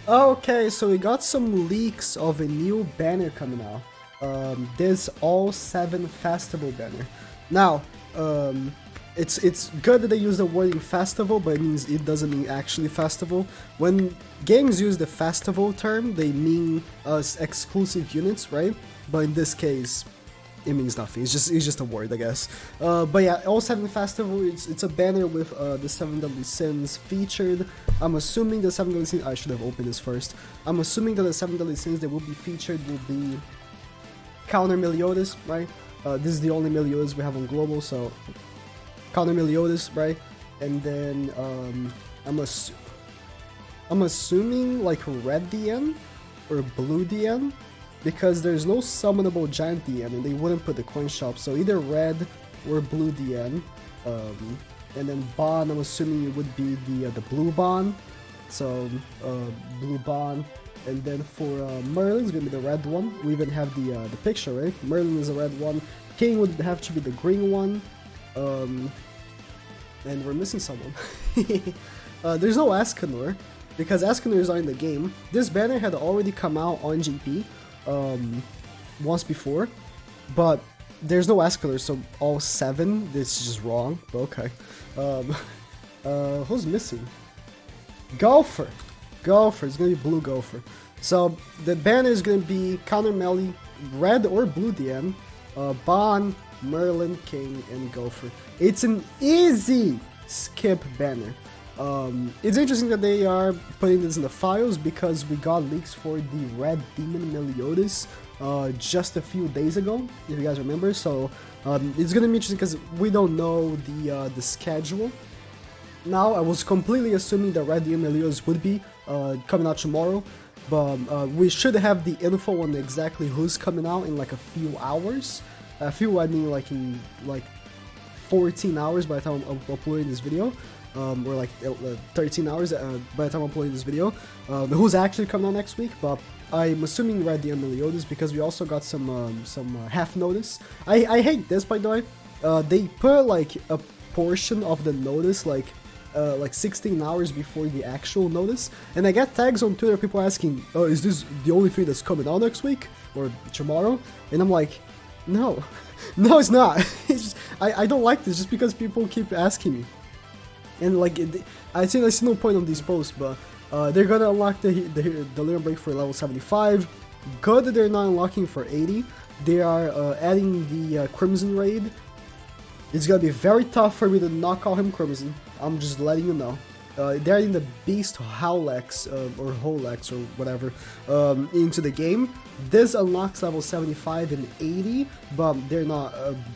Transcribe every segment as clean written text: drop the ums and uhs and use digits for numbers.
Okay, so we got some leaks of a new banner coming out. This all 7 festival banner. Now, it's good that they use the wording festival, but it means it doesn't mean actually festival. When games use the festival term, they mean exclusive units, right? But in this case, it means nothing. It's just a word, I guess. But yeah, all 7 festival. It's a banner with the 7 deadly sins featured. I'm assuming the 7 deadly sins. I should have opened this first. I'm assuming that the 7 deadly sins that will be featured will be counter Meliodas, right? This is the only Meliodas we have on global, so counter Meliodas, right? And then I'm assuming like red DN or blue DN, because there's no summonable giant DN and they wouldn't put the coin shop, so either red or blue DN. And then Bond, I'm assuming it would be the blue Bond, so blue Bond. And then for Merlin's gonna be the red one. We even have the picture, right? Merlin is a red one. King would have to be the green one. And we're missing someone. There's no Escanor, because Escanor is not in the game. This banner had already come out on GP once before, but there's no Escanor, so all 7, this is just wrong, but okay. Who's missing? Gopher! Gopher, it's gonna be blue Gopher. So the banner is gonna be counter melee, red or blue DN, Bon, Merlin, King, and Gopher. It's an easy skip banner. It's interesting that they are putting this in the files, because we got leaks for the Red Demon Meliodas just a few days ago, if you guys remember. So it's gonna be interesting because we don't know the schedule. Now, I was completely assuming that Red Demon Meliodas would be coming out tomorrow, but we should have the info on exactly who's coming out in like a few hours. A few, I mean like in like 14 hours by the time I'm uploading this video. Or like 13 hours by the time I'm uploading this video. Who's actually coming out next week, but I'm assuming Red Demon Meliodas, because we also got some half notice. I hate this, by the way. They put like a portion of the notice like 16 hours before the actual notice, and I get tags on Twitter, people asking, oh, is this the only thing that's coming out next week or tomorrow? And I'm like, no, no, it's not. It's just, I don't like this just because people keep asking me. And like, I see no point on these posts, but they're gonna unlock the limit break for level 75. Good that they're not unlocking for 80. They are adding the Crimson Raid. It's gonna be very tough for me to not call him Crimson. I'm just letting you know. They're adding the Beast Howlex or Holex or whatever into the game. This unlocks level 75 and 80, but they're not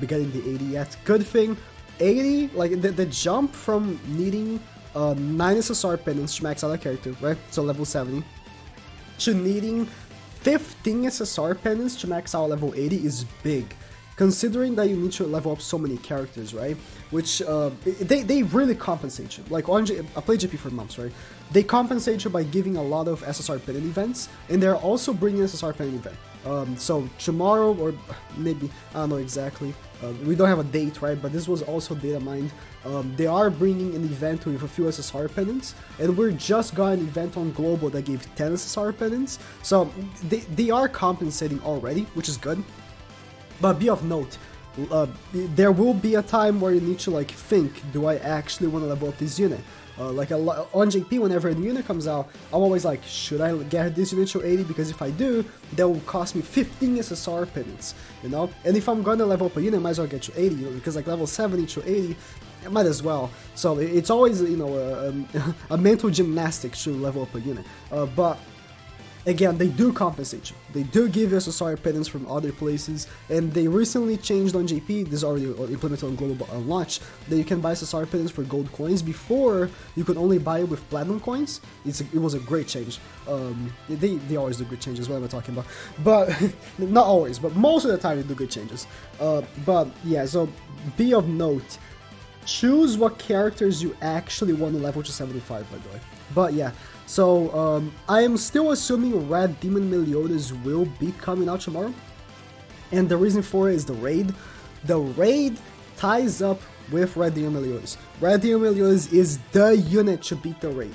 getting the 80 yet. Good thing. 80, like the jump from needing 9 SSR penance to max out a character, right? So level 70, to needing 15 SSR penance to max out level 80 is big, considering that you need to level up so many characters, right? Which they really compensate you. Like I played GP for months, right? They compensate you by giving a lot of SSR penance events, and they're also bringing SSR penance event. So tomorrow, or maybe, I don't know exactly, we don't have a date, right, but this was also data mined. They are bringing an event with a few SSR penance, and we're just got an event on global that gave 10 SSR penance, so they are compensating already, which is good. But be of note, there will be a time where you need to like think, do I actually want to level up this unit? Like on JP, whenever a new unit comes out, I'm always like, should I get this unit to 80? Because if I do, that will cost me 15 SSR penance, you know? And if I'm gonna level up a unit, I might as well get to 80, you know, because like level 70 to 80, I might as well. So it's always, you know, a mental gymnastics to level up a unit. But again, they do compensate you. They do give you SSR penance from other places, and they recently changed on JP, this is already implemented on global launch, that you can buy SSR penance for gold coins. Before, you could only buy it with platinum coins. It was a great change. They always do good changes, what am I talking about? But, not always, but most of the time they do good changes. But yeah, so be of note, choose what characters you actually want to level to 75, by the way. But yeah, so I am still assuming Red Demon Meliodas will be coming out tomorrow. And the reason for it is the raid. The raid ties up with Red Demon Meliodas. Red Demon Meliodas is the unit to beat the raid.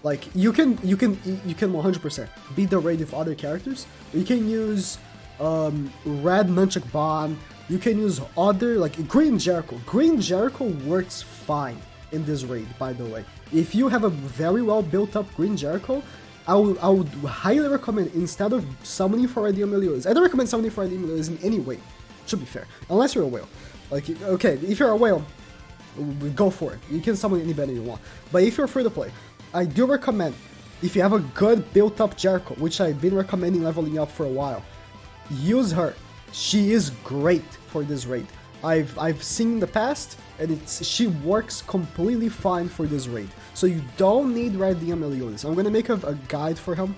Like you can 100% beat the raid with other characters. You can use Red Nunchuk Bond. You can use other like Green Jericho. Green Jericho works fine in this raid, by the way. If you have a very well built up Green Jericho, I would highly recommend, instead of summoning for ID Meliodas, I don't recommend summoning for ID Meliodas in any way, to be fair, unless you're a whale. Like, okay, if you're a whale, go for it. You can summon any banner you want. But if you're free to play, I do recommend, if you have a good built up Jericho, which I've been recommending leveling up for a while, use her. She is great for this raid. I've seen in the past, and she works completely fine for this raid. So you don't need Red DM Meliodas. I'm gonna make a guide for him.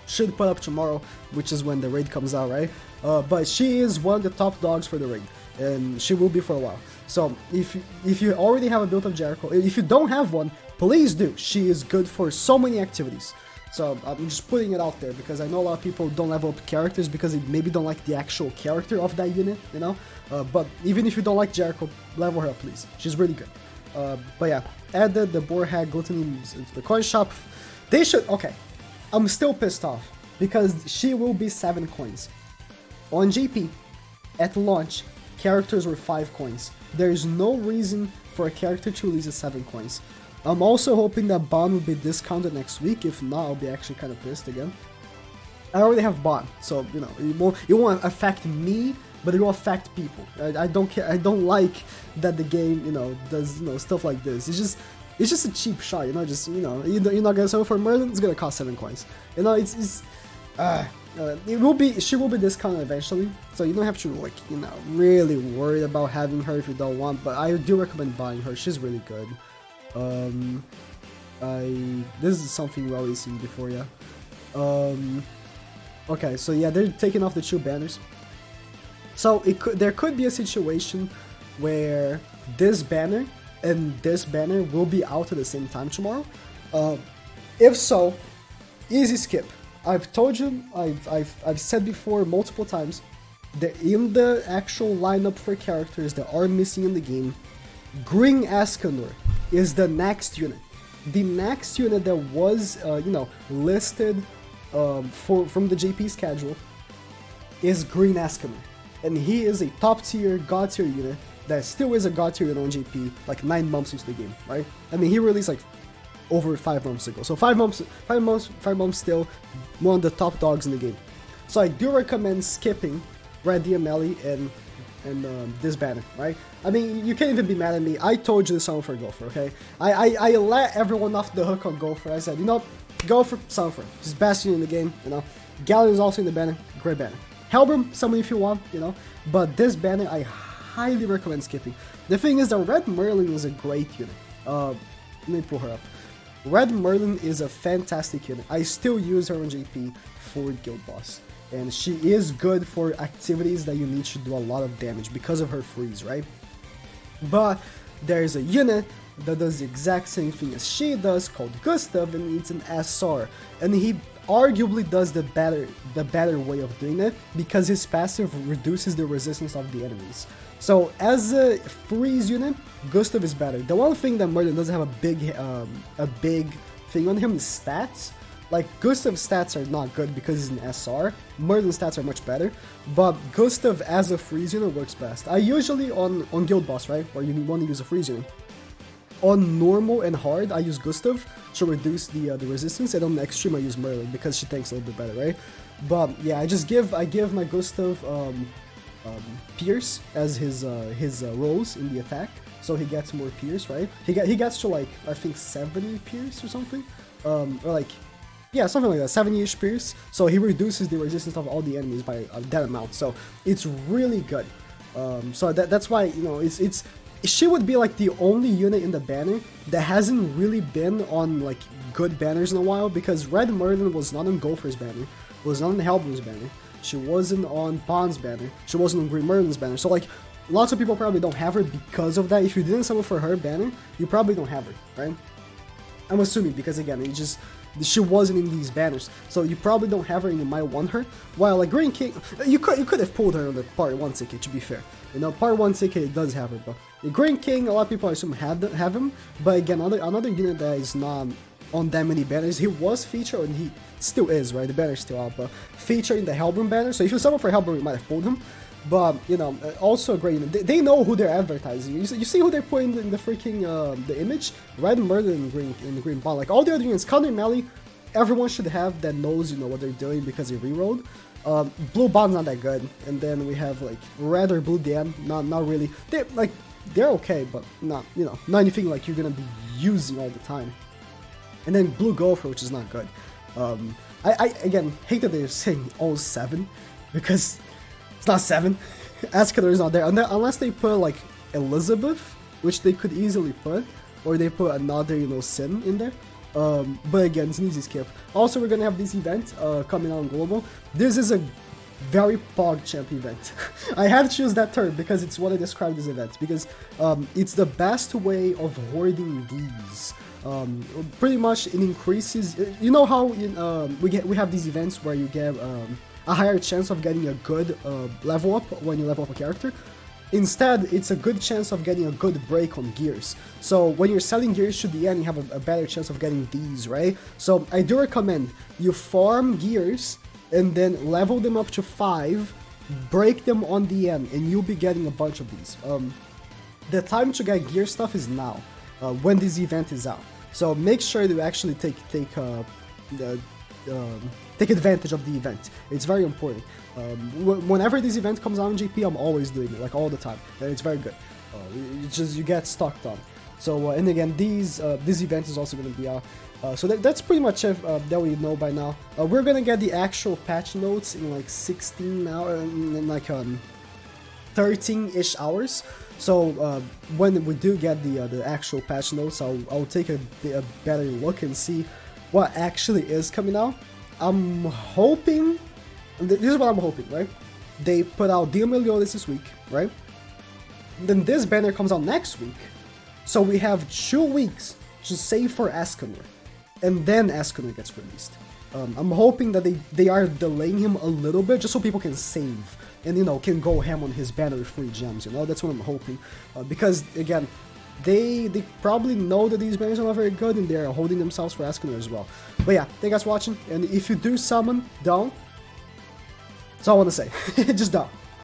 Should put up tomorrow, which is when the raid comes out, right? But she is one of the top dogs for the raid, and she will be for a while. So if you already have a built-up Jericho, if you don't have one, please do. She is good for so many activities. So I'm just putting it out there because I know a lot of people don't level up characters because they maybe don't like the actual character of that unit, you know? But even if you don't like Jericho, level her up, please. She's really good. But yeah, added the Boarhag Gluttony into the coin shop. They should... Okay, I'm still pissed off because she will be 7 coins. On GP, at launch, characters were 5 coins. There is no reason for a character to release at 7 coins. I'm also hoping that Bond will be discounted next week. If not, I'll be actually kind of pissed again. I already have Bond, so you know it won't affect me, but it will affect people. I don't care. I don't like that the game does stuff like this. It's just a cheap shot. You're not gonna sell for Merlin. It's gonna cost 7 coins. She will be discounted eventually, so you don't have to really worry about having her if you don't want. But I do recommend buying her. She's really good. This is something we've always seen before, yeah. Okay, so yeah, they're taking off the 2 banners. So there could be a situation where this banner and this banner will be out at the same time tomorrow. If so, easy skip. I've told you, I've said before multiple times that in the actual lineup for characters that are missing in the game, Green Escanor is the next unit. The next unit that was, listed from the JP schedule is Green Escanor. And he is a top tier, god tier unit that still is a god tier unit on JP like 9 months into the game, right? I mean, he released like over 5 months ago. So 5 months still one of the top dogs in the game. So I do recommend skipping Red DMLE and this banner, right? I mean, you can't even be mad at me. I told you to summon for Gopher, okay? I let everyone off the hook on Gopher. I said, Gopher, summon for him. He's best unit in the game, Galleon is also in the banner, great banner. Hellbrim, summon if you want, But this banner, I highly recommend skipping. The thing is that Red Merlin is a great unit. Let me pull her up. Red Merlin is a fantastic unit. I still use her on JP for Guild Boss. And she is good for activities that you need to do a lot of damage because of her freeze, right? But there's a unit that does the exact same thing as she does called Gustav, and it's an SR. And he arguably does the better way of doing it because his passive reduces the resistance of the enemies. So as a freeze unit, Gustav is better. The one thing that Merlin doesn't have a big thing on him is stats. Like, Gustav's stats are not good because he's an SR. Merlin's stats are much better. But Gustav as a freeze unit works best. I usually, on Guild Boss, right, where you want to use a freeze unit, on normal and hard, I use Gustav to reduce the resistance, and on extreme, I use Merlin because she tanks a little bit better, right? But yeah, I give my Gustav Pierce as his rolls in the attack, so he gets more Pierce, right? He gets to like, I think 70 Pierce or something, or like, yeah, something like that, 70-ish Pierce. So he reduces the resistance of all the enemies by that amount. So it's really good. So that's why she would be like the only unit in the banner that hasn't really been on like good banners in a while, because Red Merlin was not on Gopher's banner, was not on Hellbrim's banner. She wasn't on Bond's banner. She wasn't on Green Merlin's banner. So like, lots of people probably don't have her because of that. If you didn't summon for her banner, you probably don't have her, right? I'm assuming, because again, she wasn't in these banners, so you probably don't have her and you might want her. While like Green King, you could have pulled her on the part 1 ticket, to be fair. Part 1 ticket, it does have her, but the Green King, a lot of people I assume have him, but again, another unit that is not on that many banners. He was featured, and he still is, right? The banner's still out, but featured in the Hellborn banner. So if you summon for Hellborn, you might have pulled him. But, you know, also great. You know, they know who they're advertising. You see who they're putting in the freaking the image? Red Murder and green in the green bond. Like all the other units, counter melee, everyone should have that knows, you know, what they're doing because they rerolled. Blue bond's not that good, and then we have like red or blue DM. Not really. They're okay, but not, you know, not anything like you're gonna be using all the time. And then blue gopher, which is not good. I again hate that they're saying all 7 because it's not 7. Escalator is not there unless they put like Elizabeth, which they could easily put, or they put another, you know, Sin in there. But again, it's an easy skip. Also, we're gonna have this event coming out on global. This is a very PogChamp event. I have to choose that term because it's what I described this event, because it's the best way of hoarding these. Pretty much it increases, you know how we have these events where you get a higher chance of getting a good level up when you level up a character. Instead, it's a good chance of getting a good break on gears. So when you're selling gears to the end, you have a better chance of getting these, right? So I do recommend you farm gears and then level them up to 5, break them on the end, and you'll be getting a bunch of these. The time to get gear stuff is now, when this event is out. So make sure to actually take advantage of the event. It's very important. Whenever this event comes out in GP, I'm always doing it, like all the time. And it's very good. You get stocked on. So and again, this event is also going to be out. So that's pretty much it that we know by now. We're gonna get the actual patch notes in like 16 hours, in like 13-ish hours. So when we do get the actual patch notes, I'll take a better look and see what actually is coming out. I'm hoping, this is what I'm hoping, right? They put out Dio Meliodas this week, right? Then this banner comes out next week. So we have 2 weeks to save for Escanor. And then Escanor gets released. I'm hoping that they are delaying him a little bit just so people can save and, you know, can go ham on his banner with free gems, you know? That's what I'm hoping. Because, again, they probably know that these banners are not very good and they're holding themselves for Escanor as well. But yeah, thank you guys for watching. And if you do summon, don't. That's all I want to say. Just don't.